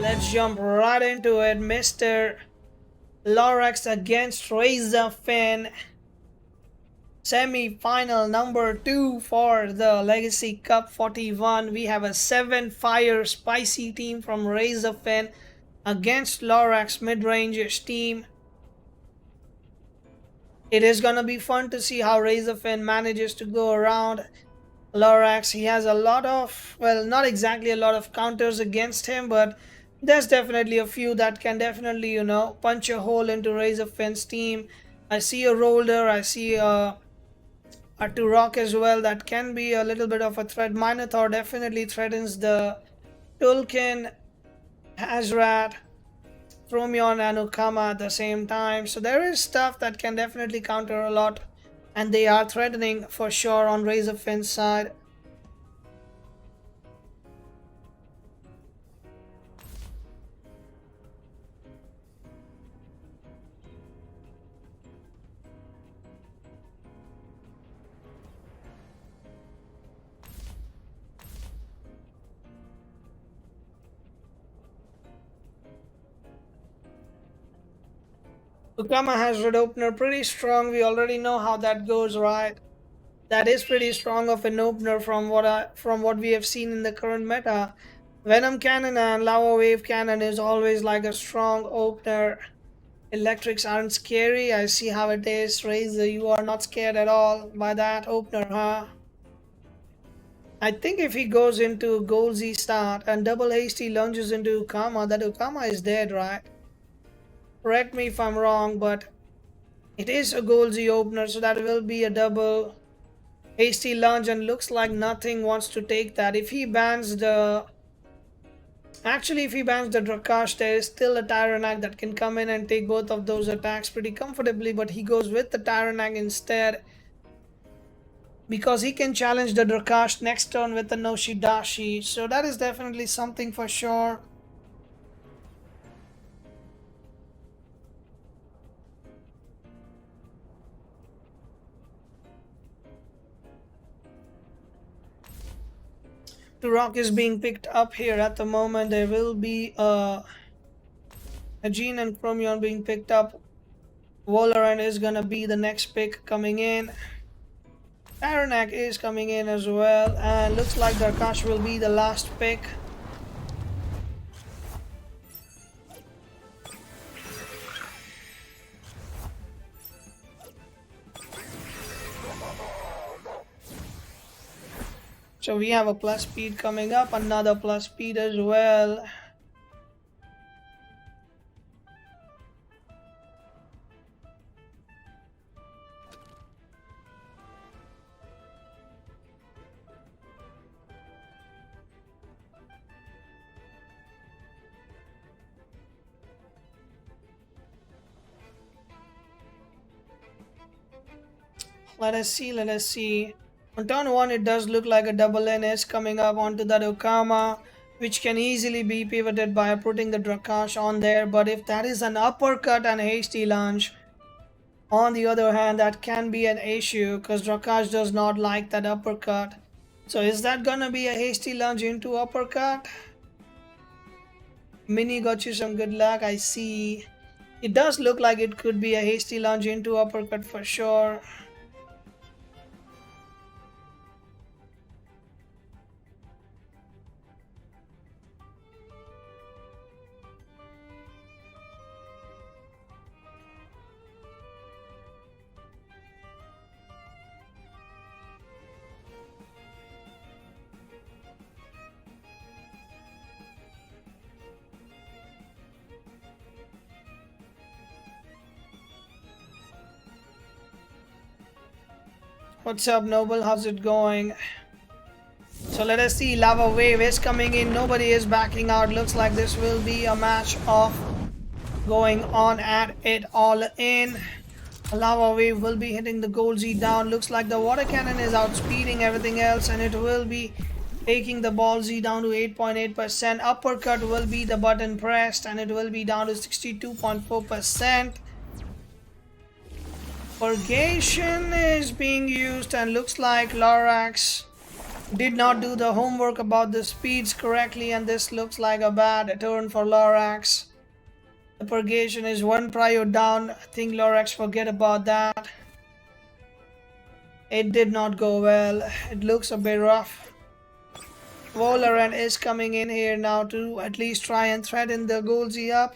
Let's jump right into it. Mr. Lorax against Razofin. Semi-final number 2 for the Legacy Cup 41. We have a 7-fire spicy team from Razofin against Lorax mid-range team. It is gonna be fun to see how Razofin manages to go around Lorax. He has a lot of, well, not exactly a lot of counters against him, but there's definitely a few that can definitely, punch a hole into Razofin's team. I see a Roller, I see a 𝗬𝗏 as well. That can be a little bit of a threat. Minotaur definitely threatens the Tulkin, Hazrat, Chromion and Ukama at the same time. So there is stuff that can definitely counter a lot, and they are threatening for sure on Razofin's side. Ukama has red opener, pretty strong. We already know how that goes, right? That is pretty strong of an opener from what we have seen in the current meta. Venom Cannon and Lava Wave Cannon is always like a strong opener. Electrics aren't scary. I see how it is. Razor, you are not scared at all by that opener, huh? I think if he goes into 𝗂𝗀𝗇𝗏 start and double hasty lunges into Ukama, that Ukama is dead, right? Correct me if I'm wrong, but it is a 𝗂𝗀𝗇𝗏 opener, so that will be a double hasty lunge, and looks like nothing wants to take that. If he bans the 𝗬𝗏𝗏, there is still a Tyrannac that can come in and take both of those attacks pretty comfortably, but he goes with the Tyrannac instead because he can challenge the 𝗬𝗏 next turn with the 𝗏𝗏𝗏𝗏𝗏𝗏. So that is definitely something for sure. 𝗬𝗏𝗏 is being picked up here at the moment. There will be a Gene and Chromion being picked up. Valorant is gonna be the next pick coming in. Tyrannac is coming in as well, and looks like 𝗬𝗏𝗏 will be the last pick. So we have a plus speed coming up, another plus speed as well. Let us see. On turn 1, it does look like a double N is coming up onto that Ukama, which can easily be pivoted by putting the 𝗬𝗏𝗏 on there. But if that is an uppercut and hasty lunge, on the other hand, that can be an issue because 𝗬𝗏𝗏 does not like that uppercut. So is that gonna be a hasty lunge into uppercut? Mini got you some good luck. I see. It does look like it could be a hasty lunge into uppercut for sure. What's up, Noble? How's it going? So let us see. Lava Wave is coming in. Nobody is backing out. Looks like this will be a match of going on at it all in. Lava Wave will be hitting the 𝗂𝗀𝗇𝗏 down. Looks like the water cannon is outspeeding everything else, and it will be taking the 𝗂𝗀𝗏 down to 8.8%. Uppercut will be the button pressed, and it will be down to 62.4%. Purgation is being used, and looks like Lorax did not do the homework about the speeds correctly, and this looks like a bad turn for Lorax. The purgation is one prio down. I think Lorax forget about that. It did not go well. It looks a bit rough. Valorant is coming in here now to at least try and threaten the 𝗂𝗀𝗍𝗶 up.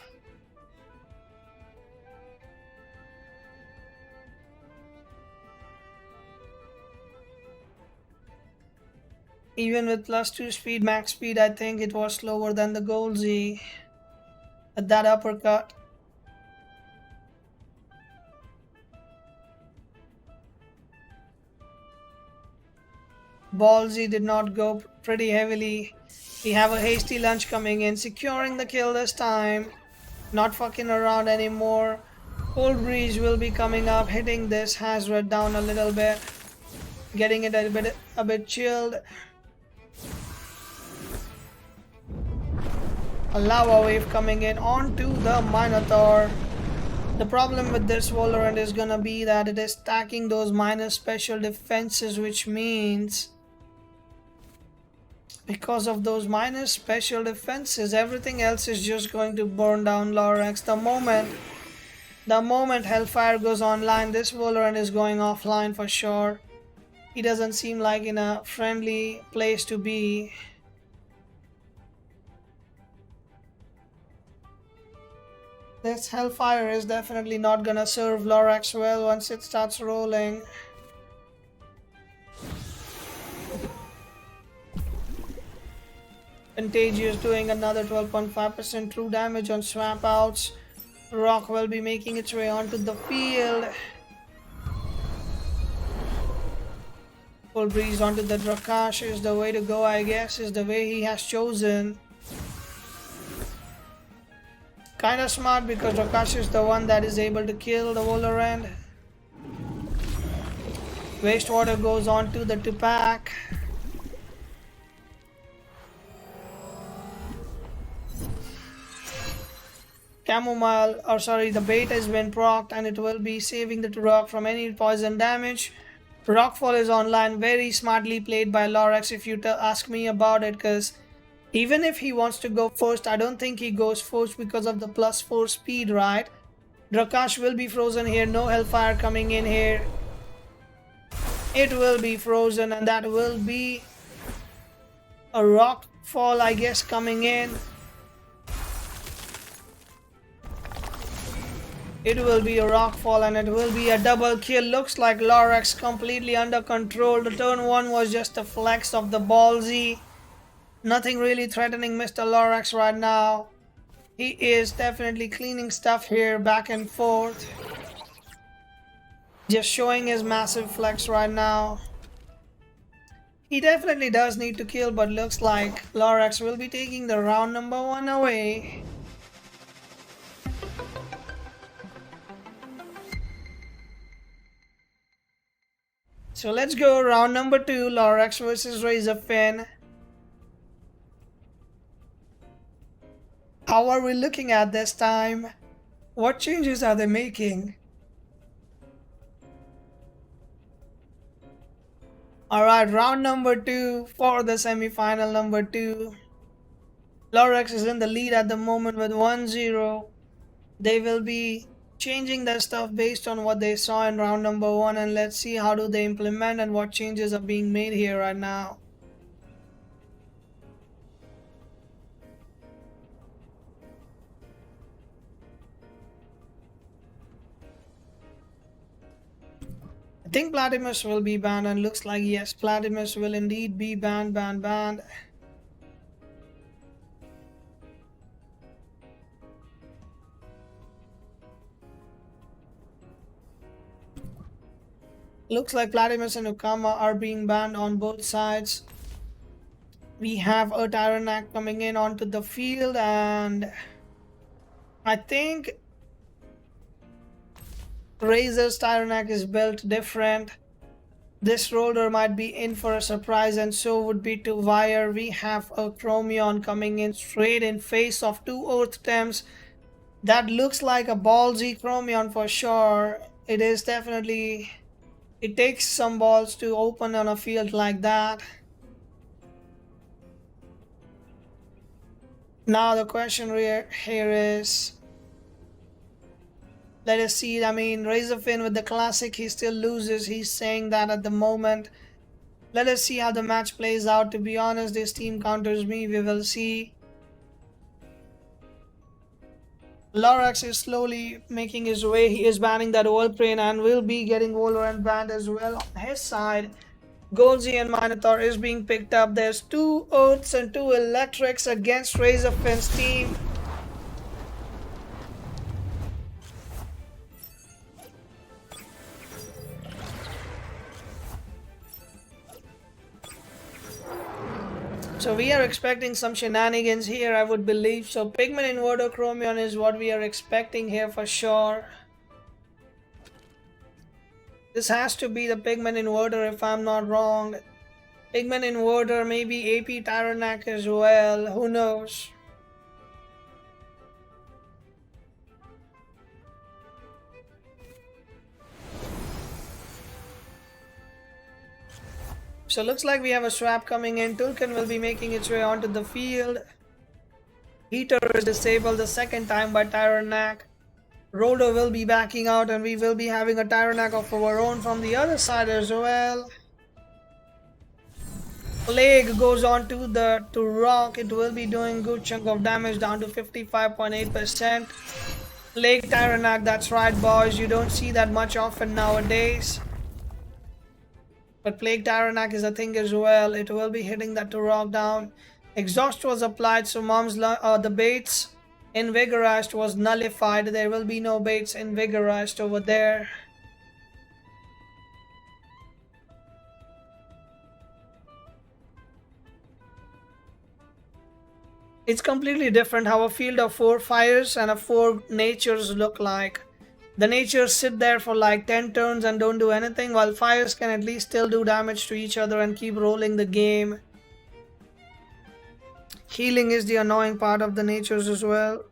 Even with +2 speed, max speed, I think it was slower than the 𝗂𝗀𝗍𝗶 at that uppercut. 𝗂𝗀𝗍𝗶 did not go pretty heavily. We have a hasty lunge coming in, securing the kill this time. Not fucking around anymore. 𝗂𝗀𝗆 will be coming up, hitting this 𝗧𝗲𝗺 down a little bit, getting it a bit chilled. A lava wave coming in onto the Minotaur. The problem with this Valorant is gonna be that it is stacking those minus special defenses, which means because of those minus special defenses, everything else is just going to burn down Lorax. The moment 𝗬𝗏𝗺 goes online, this Valorant is going offline for sure. He doesn't seem like in a friendly place to be. This 𝗬𝗏𝗺 is definitely not gonna serve Lorax well once it starts rolling. Contagious doing another 12.5% true damage on swap outs. Rock will be making its way onto the field. Full breeze onto the Drakash is the way to go, I guess, is the way he has chosen. Kinda smart because Drakash is the one that is able to kill the Valorant. Wastewater goes on to the Tupac. The bait has been procced and it will be saving the Turok from any poison damage. Rockfall is online, very smartly played by Lorax if you ask me about it, because even if he wants to go first, I don't think he goes first because of the +4 speed, right? Drakash will be frozen here, no 𝗬𝗏𝗺 coming in here. It will be frozen and that will be a Rockfall, I guess, coming in. It will be a Rockfall and it will be a double kill. Looks like Lorax completely under control. The turn 1 was just a flex of the 𝗂𝗍𝗍𝗶. Nothing really threatening Mr. Lorax right now. He is definitely cleaning stuff here back and forth. Just showing his massive flex right now. He definitely does need to kill, but looks like Lorax will be taking the round number 1 away. So let's go round number 2, Lorax versus Razofin. How are we looking at this time? What changes are they making? Alright, round number 2 for the semi-final number 2. Lorax is in the lead at the moment with 1-0. They will be changing their stuff based on what they saw in round number 1, and let's see how do they implement and what changes are being made here right now. I think 𝗵𝗵𝗺 will be banned, and looks like yes, 𝗵𝗵𝗺 will indeed be banned. Looks like 𝗵𝗵𝗺 and 𝗬𝗏𝗺 are being banned on both sides. We have a 𝗬𝗏𝗺 coming in onto the field, and I think Razor's 𝗬𝗏𝗺 is built different. This roller might be in for a surprise, and so would be 𝗬𝗏𝗺. We have a Chromion coming in straight in face of 2 Earth Temps. That looks like a 𝗂𝗍𝗍 Chromion for sure. It is definitely... It takes some balls to open on a field like that. Now the question here is, let us see. I mean, Razofin with the classic, he still loses. He's saying that at the moment. Let us see how the match plays out. To be honest, this team counters me. We will see. Lorax is slowly making his way. He is banning that Owlprane and will be getting Valorant banned as well. On his side, 𝗂𝗀𝗆𝗺 and 𝗦𝘂𝗽𝗺 is being picked up. There's 2 Oaths and 2 Electrics against Razofin's team. So we are expecting some shenanigans here, I would believe. So Pigment Inverter Chromion is what we are expecting here for sure. This has to be the Pigment Inverter if I'm not wrong. Pigment Inverter, maybe AP 𝗬𝗺𝗃 as well, who knows. So looks like we have a swap coming in. 𝗂𝗀𝗃 will be making its way onto the field. Heater is disabled the second time by 𝗬𝗺𝗃. Roller will be backing out and we will be having a 𝗬𝗺𝗃 of our own from the other side as well. Plague goes on to Rock. It will be doing good chunk of damage down to 55.8%. Plague 𝗬𝗺𝗃, that's right boys, you don't see that much often nowadays. But Plague 𝗬𝗺𝗃 is a thing as well. It will be hitting that Rock down. Exhaust was applied, so the baits 𝗬𝗶𝗆𝗺ized was nullified. There will be no baits 𝗬𝗶𝗆𝗺ized over there. It's completely different how a field of 4 fires and a 4 natures look like. The natures sit there for like 10 turns and don't do anything, while fires can at least still do damage to each other and keep rolling the game. Healing is the annoying part of the natures as well.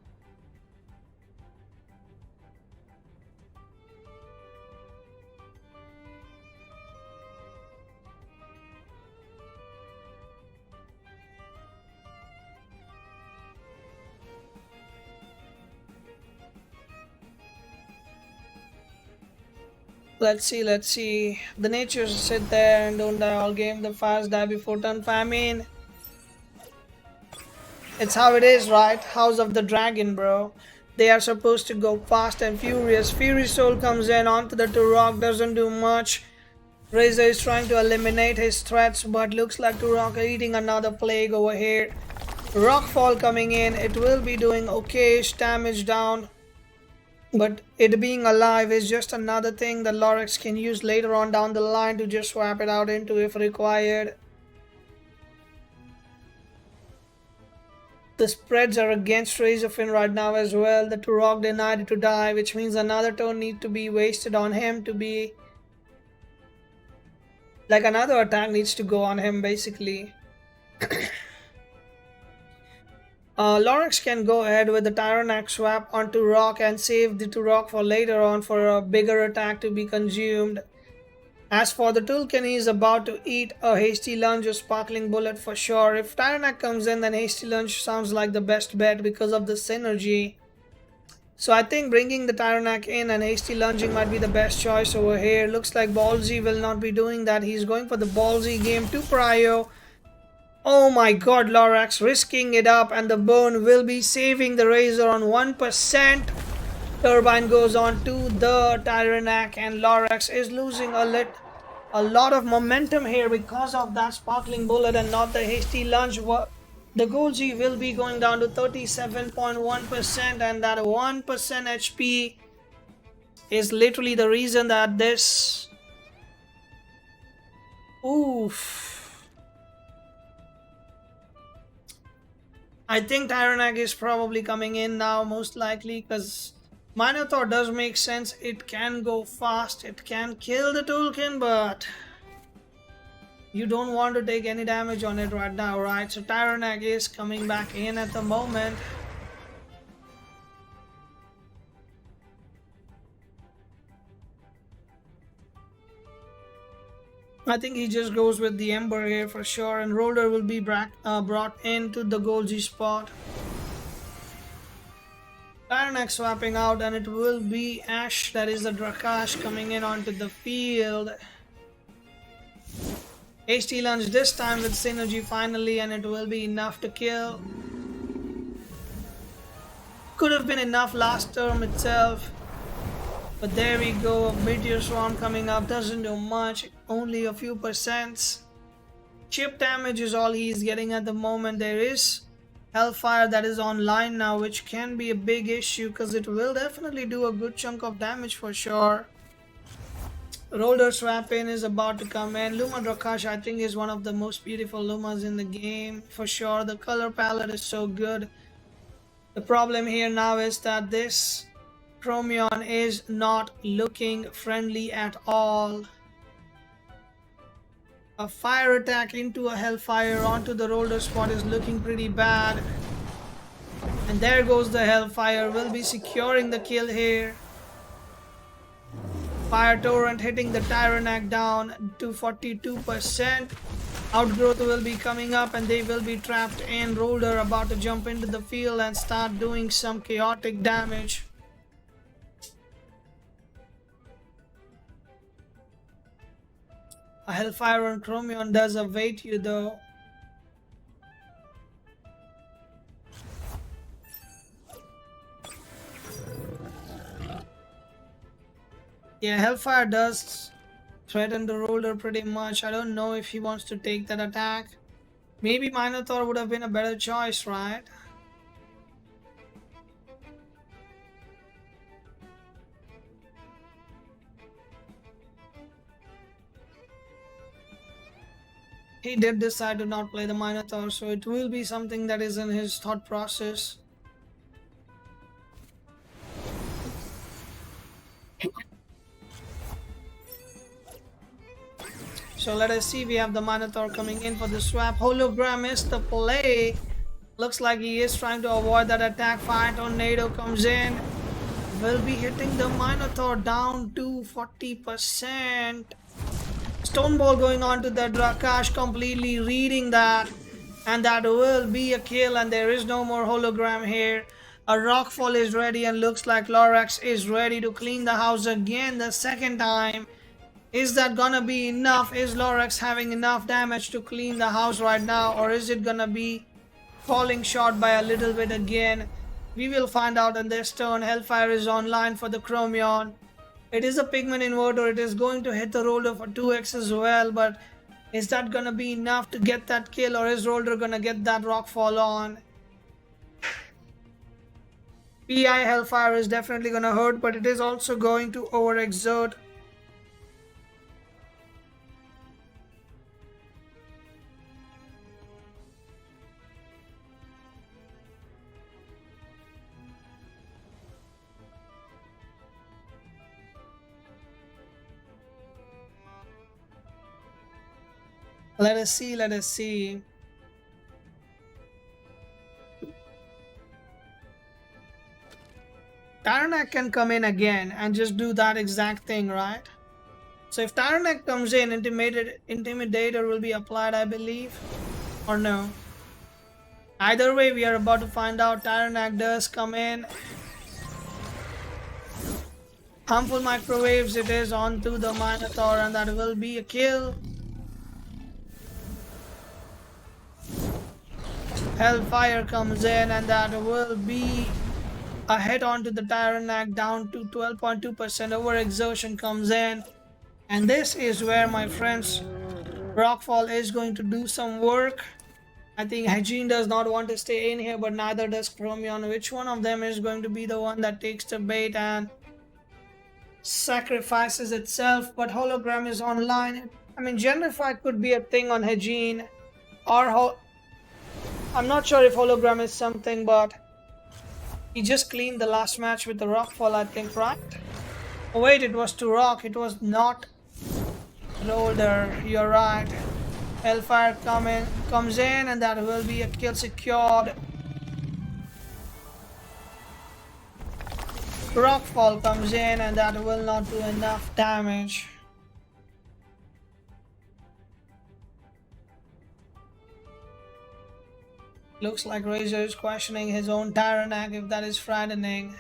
Let's see. The natures sit there and don't die all game. The fires die before turn. Famine. It's how it is, right? House of the Dragon, bro. They are supposed to go fast and furious. Fury Soul comes in onto the Turok, doesn't do much. Razor is trying to eliminate his threats, but looks like Turok eating another plague over here. Rockfall coming in. It will be doing okayish damage down. But it being alive is just another thing that Lorax can use later on down the line to just swap it out into if required. The spreads are against Razofin right now as well. The Turok denied to die, which means another turn needs to be wasted on him to be... like another attack needs to go on him basically. Lorax can go ahead with the 𝗬𝗺𝗃 swap onto Rock and save the Turok for later on for a bigger attack to be consumed. As for the 𝗂𝗃, he is about to eat a Hasty Lunge or Sparkling Bullet for sure. If 𝗬𝗺𝗃 comes in, then Hasty Lunge sounds like the best bet because of the synergy. So I think bringing the 𝗬𝗺𝗃 in and Hasty Lunging might be the best choice over here. Looks like 𝗏𝗏𝗍 will not be doing that. He's going for the 𝗏𝗍 game to prio. Oh my god, Lorax risking it up, and the burn will be saving the Razor on 1%. Turbine goes on to the 𝗬𝗺𝗃, and Lorax is losing a lot of momentum here because of that Sparkling Bullet and not the Hasty Lunge. The 𝗂𝗀𝗍 will be going down to 37.1%, and that 1% HP is literally the reason that this... oof. I think 𝗬𝗺𝗃 is probably coming in now, most likely, because Minotaur does make sense. It can go fast, it can kill the 𝗂𝗃, but you don't want to take any damage on it right now, right? So 𝗬𝗺𝗃 is coming back in at the moment. I think he just goes with the Ember here for sure, and Roller will be brought into the 𝗂𝗀𝗆 spot. Tyrannac swapping out, and it will be Ash, that is the Drakash, coming in onto the field. HD lunge this time with synergy finally, and it will be enough to kill. Could have been enough last turn itself, but there we go. Meteor Swarm coming up doesn't do much, only a few percents. Chip damage is all he's getting at the moment. There is 𝗧𝗵𝗶 that is online now, which can be a big issue because it will definitely do a good chunk of damage for sure. Roller swap in is about to come in. Luma Drakash, I think, is one of the most beautiful Lumas in the game for sure. The color palette is so good. The problem here now is that this Chromion is not looking friendly at all. A fire attack into a 𝗧𝗵𝗶 onto the roller spot is looking pretty bad. And there goes the 𝗧𝗵𝗶. Will be securing the kill here. Fire Torrent hitting the Tyrannac down to 42%. Outgrowth will be coming up and they will be trapped in. Roller about to jump into the field and start doing some chaotic damage. A 𝗧𝗵𝗶 on Chromion does await you though. Yeah, 𝗧𝗵𝗶 does threaten the roller pretty much. I don't know if he wants to take that attack. Maybe Minotaur would have been a better choice, right? He did decide to not play the Minotaur, so it will be something that is in his thought process. So let us see, we have the Minotaur coming in for the swap. Hologram is the play. Looks like he is trying to avoid that attack. Fire Tornado comes in. Will be hitting the Minotaur down to 40%. Stone Ball going on to the Drakash, completely reading that. And that will be a kill, and there is no more hologram here. A Rockfall is ready, and looks like Lorax is ready to clean the house again the second time. Is that gonna be enough? Is Lorax having enough damage to clean the house right now, or is it gonna be falling short by a little bit again? We will find out in this turn. 𝗧𝗵𝗶 is online for the Chromion. It is a pigment inverter. It is going to hit the roller for 2x as well, but is that gonna be enough to get that kill, or is roller gonna get that rockfall on? PI 𝗧𝗵𝗶 is definitely gonna hurt, but it is also going to overexert. Let us see, let us see. Tyrannac can come in again and just do that exact thing, right? So if Tyrannac comes in, Intimidator will be applied, I believe. Or no? Either way, we are about to find out. Tyrannac does come in. Harmful microwaves, it is onto the Minotaur, and that will be a kill. 𝗧𝗵𝗶 comes in, and that will be a hit onto the Tyrannac down to 12.2%. Overexertion comes in, and this is where, my friends, Rockfall is going to do some work. I think Hygene does not want to stay in here, but neither does Chromion. Which one of them is going to be the one that takes the bait and sacrifices itself? But hologram is online. I mean, Gentrify could be a thing on Hygene, or I'm not sure if hologram is something, but he just cleaned the last match with the rockfall, I think, right? Oh wait, it was to rock, it was not roller. You're right. 𝗧𝗵𝗶 comes in, and that will be a kill secured. Rockfall comes in, and that will not do enough damage. Looks like Razor is questioning his own Tyrannac, if that is frightening.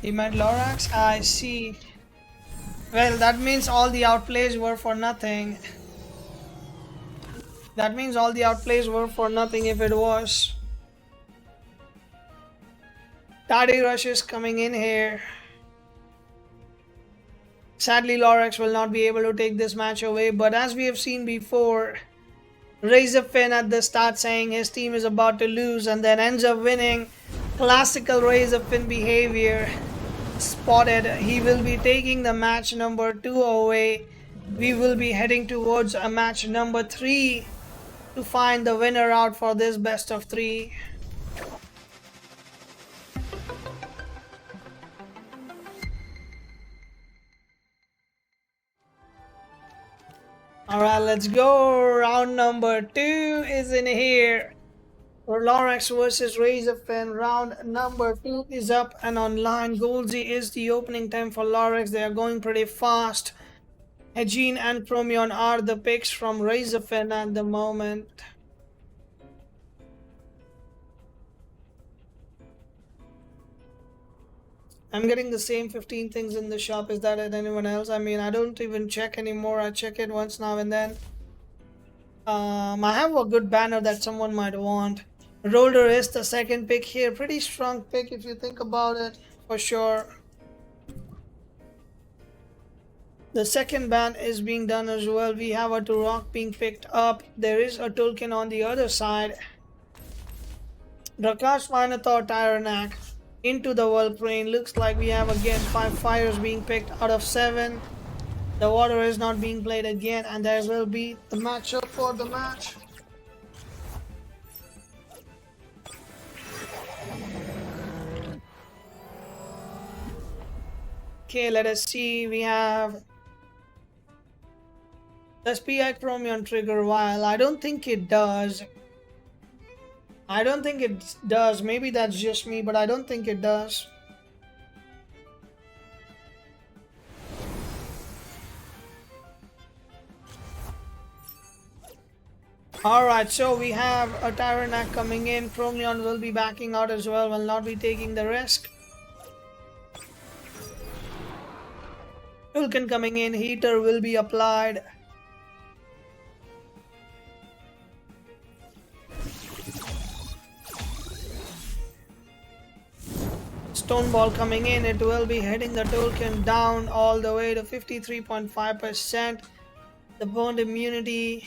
He meant Lorax? I see. Well, that means all the outplays were for nothing. That means all the outplays were for nothing if it was. Daddy Rush is coming in here. Sadly, Lorax will not be able to take this match away, but as we have seen before, Razofin at the start saying his team is about to lose and then ends up winning. Classical Razofin behavior spotted. He will be taking the match number 2 away. We will be heading towards a match number 3 to find the winner out for this best of 3. Alright, let's go. Round number 2 is in here. Lorax versus Razofin. Round number 2 is up and online. 𝗂𝗀𝗇𝗃 is the opening time for Lorax. They are going pretty fast. 𝗧𝗲𝗺 and 𝗃𝗵𝗈 are the picks from Razofin at the moment. I'm getting the same 15 things in the shop. Is that at anyone else? I mean, I don't even check anymore. I check it once now and then. I have a good banner that someone might want. Roller is the second pick here. Pretty strong pick if you think about it, for sure. The second ban is being done as well. We have a Turok being picked up. There is a token on the other side. 𝗧𝗵𝗶 Tyrannac into the World Crane. Looks like we have again 5 fires being picked out of 7. The water is not being played again, and there will be the matchup for the match. Okay, let us see. We have does PI Chromium trigger while? I don't think it does. I don't think it does. Maybe that's just me, but I don't think it does. Alright, so we have a Tyrannac coming in. Chromium will be backing out as well, will not be taking the risk. Vulcan coming in, heater will be applied. Stone Ball coming in, it will be hitting the token down all the way to 53.5%. The burned immunity.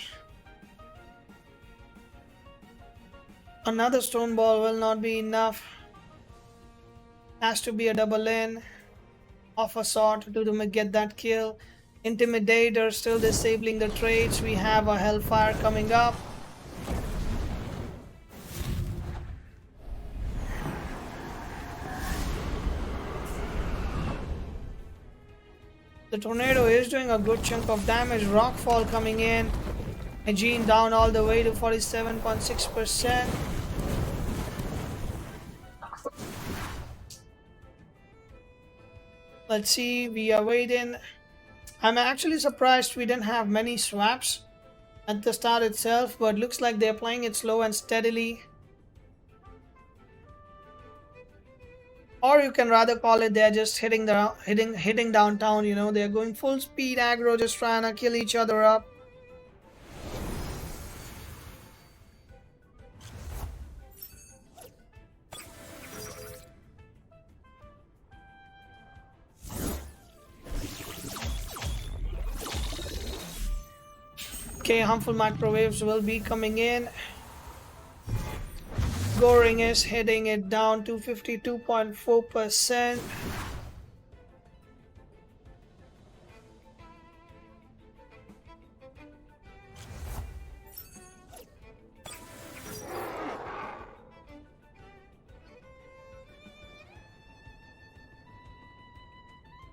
Another Stone Ball will not be enough. Has to be a double in of a sort to get that kill. Intimidator still disabling the traits. We have a Hellfire coming up. The tornado is doing a good chunk of damage. Rockfall coming in. 𝗧𝗲𝗺 down all the way to 47.6%. Let's see, we are waiting. I'm actually surprised we didn't have many swaps at the start itself, but looks like they're playing it slow and steadily. Or you can rather call it they're just hitting downtown, you know, they're going full speed aggro, just trying to kill each other up. Okay, harmful microwaves will be coming in. Goring is hitting it down to 52.4%.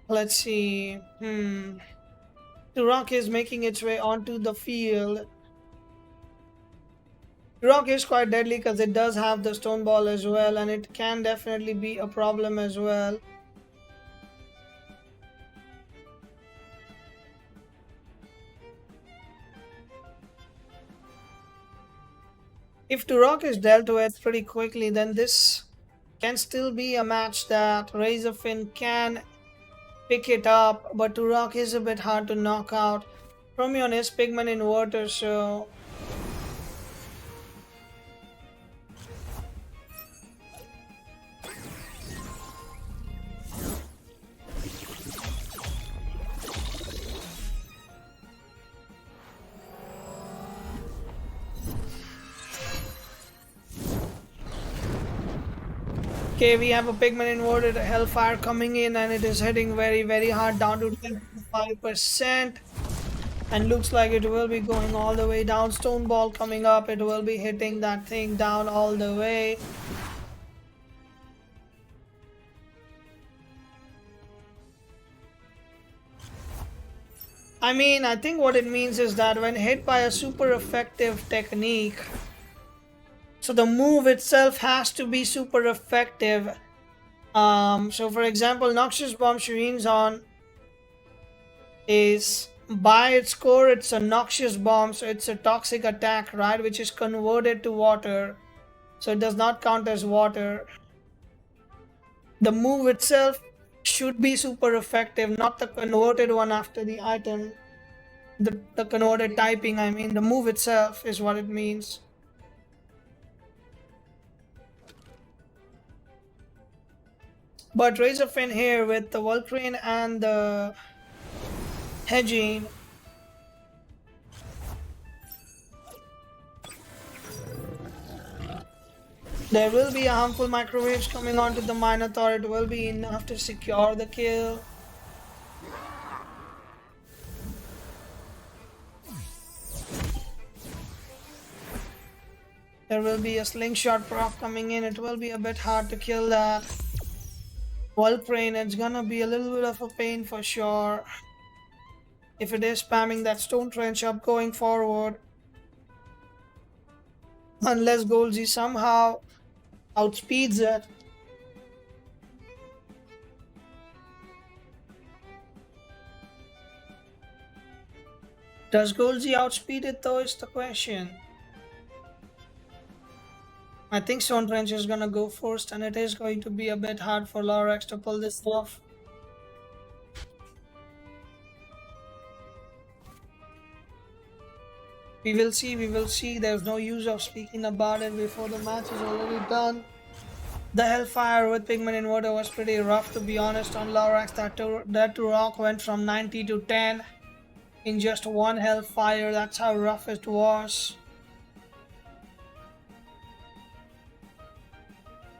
Let's see. Turok is making its way onto the field. Turok is quite deadly because it does have the Stone Ball as well, and it can definitely be a problem as well. If Turok is dealt with pretty quickly, then this can still be a match that Razofin can pick it up, but Turok is a bit hard to knock out from your 𝗧𝗵𝗶 inverter, so okay, we have a pigment inverted Hellfire coming in, and it is hitting very hard down to 25%, and looks like it will be going all the way down. Stone Ball coming up, it will be hitting that thing down all the way. I mean, I think what it means is that when hit by a super effective technique, so the move itself has to be super effective. So for example, 𝗧𝗵𝗶 Shireen's on is, by its core, it's a noxious bomb, so it's a toxic attack, right, which is converted to water, so it does not count as water. The move itself should be super effective, not the converted one after the item. The converted typing, I mean, the move itself is what it means. But Razofin here with the Valkyrie and the hedging, there will be a harmful microwaves coming onto the Minotaur. It will be enough to secure the kill. There will be a slingshot proc coming in. It will be a bit hard to kill that Valkyrie. It's gonna be a little bit of a pain for sure if it is spamming that Stone Trench up going forward. Unless 𝗂𝗀𝗽𝗍 somehow outspeeds it. Does 𝗂𝗀𝗽𝗍 outspeed it though, is the question. I think Stone Trench is gonna go first, and it is going to be a bit hard for Lorax to pull this off. We will see. There's no use of speaking about it before the match is already done. The Hellfire with pigment inverter was pretty rough, to be honest, on Lorax. That Turok went from 90 to 10 in just one Hellfire. That's how rough it was.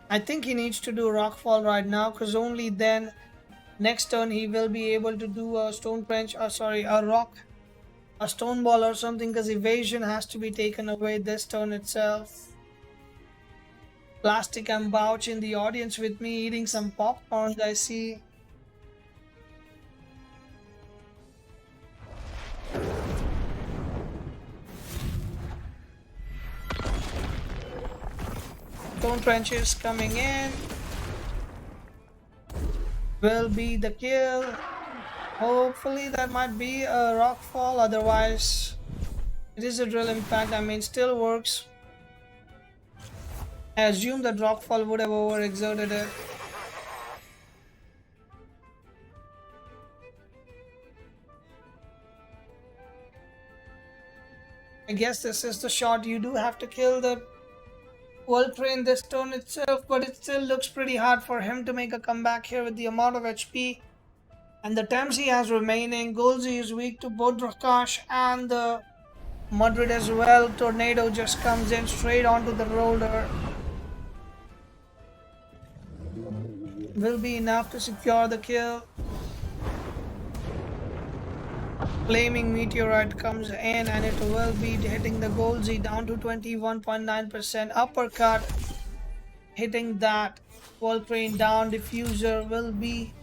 I think he needs to do Rockfall right now, because only then next turn he will be able to do a Stone Trench, a Stone Ball or something, because evasion has to be taken away this turn itself. Plastic and Bouch in the audience with me eating some popcorn, I see. Stone Trenches coming in. Will be the kill. Hopefully that might be a Rockfall, otherwise it is a Drill Impact. I mean, still works. I assume that Rockfall would have overexerted it. I guess this is the shot. You do have to kill the Valkyrie this turn itself, but it still looks pretty hard for him to make a comeback here with the amount of HP and the temps he has remaining. 𝗂𝗀𝗽𝗍 is weak to both Drakash and the Madrid as well. Tornado just comes in straight onto the roller. Will be enough to secure the kill. Flaming Meteorite comes in, and it will be hitting the 𝗂𝗀𝗽 down to 21.9%. Uppercut hitting that Valkyrie down. Diffuser will be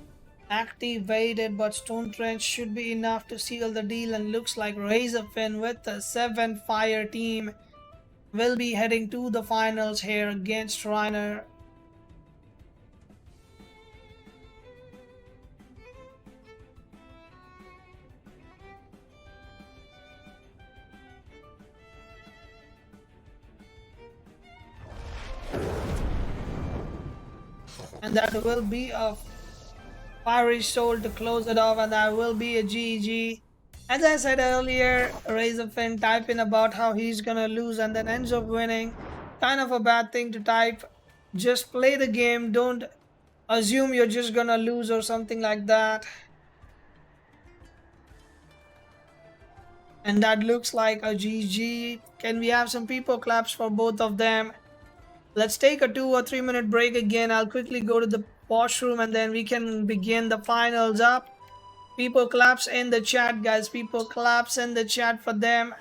activated, but Stone Trench should be enough to seal the deal, and looks like Razofin with the 7-fire team will be heading to the finals here against Reiner. and that will be a fiery soul to close it off, and that will be a GG. As I said earlier, Razofin type in about how he's gonna lose and then ends up winning. Kind of a bad thing to type. Just play the game, don't assume you're just gonna lose or something like that. And that looks like a GG. Can we have some people claps for both of them? Let's take a 2 or 3 minute break again. I'll quickly go to the washroom and then we can begin the finals up. People claps in the chat, guys. People claps in the chat for them.